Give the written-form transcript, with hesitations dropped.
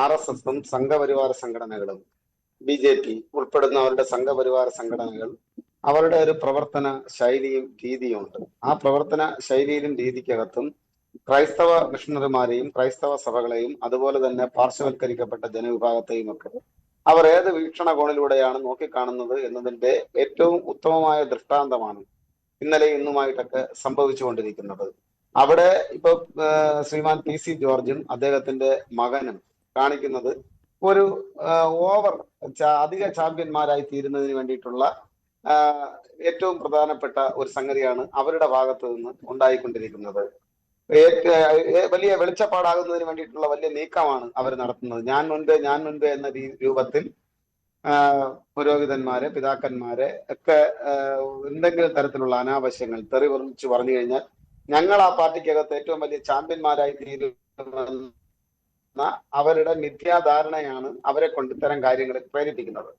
RSSും സംഘപരിവാര സംഘടനകളും BJP ഉൾപ്പെടുന്നവരുടെ സംഘപരിവാര സംഘടനകൾ അവരുടെ ഒരു പ്രവർത്തന ശൈലിയും രീതിയും ഉണ്ട്. ആ പ്രവർത്തന ശൈലിയിലും രീതിക്കകത്തും ക്രൈസ്തവ മിഷണറിമാരെയും ക്രൈസ്തവ സഭകളെയും അതുപോലെ തന്നെ പാർശ്വവൽക്കരിക്കപ്പെട്ട ജനവിഭാഗത്തെയും ഒക്കെ അവർ ഏത് വീക്ഷണകോണിലൂടെയാണ് നോക്കിക്കാണുന്നത് എന്നതിന്റെ ഏറ്റവും ഉത്തമമായ ദൃഷ്ടാന്തമാണ് ഇന്നലെ ഇന്നുമായിട്ടൊക്കെ സംഭവിച്ചുകൊണ്ടിരിക്കുന്നത്. അവിടെ ഇപ്പൊ ശ്രീമാൻ PC ജോർജും അദ്ദേഹത്തിന്റെ മകനും കാണിക്കുന്നത് ഒരു ഓവർ അധിക ചാമ്പ്യന്മാരായി തീരുന്നതിന് വേണ്ടിയിട്ടുള്ള ഏറ്റവും പ്രധാനപ്പെട്ട ഒരു സംഗതിയാണ് അവരുടെ ഭാഗത്ത് നിന്ന് ഉണ്ടായിക്കൊണ്ടിരിക്കുന്നത്. വലിയ വെളിച്ചപ്പാടാകുന്നതിന് വേണ്ടിയിട്ടുള്ള വലിയ നീക്കമാണ് അവർ നടത്തുന്നത്. ഞാൻ മുൻപേ എന്ന രൂപത്തിൽ പുരോഹിതന്മാരെ പിതാക്കന്മാരെ ഒക്കെ എന്തെങ്കിലും തരത്തിലുള്ള അനാവശ്യങ്ങൾ തെറി വിളിച്ചു പറഞ്ഞു കഴിഞ്ഞാൽ ഞങ്ങൾ ആ പാർട്ടിക്കകത്ത് ഏറ്റവും വലിയ ചാമ്പ്യന്മാരായി തീരുമെന്ന അവരുടെ മിഥ്യാധാരണയാണ് അവരെ കൊണ്ട് ഇത്തരം കാര്യങ്ങളിൽ പ്രേരിപ്പിക്കുന്നത്.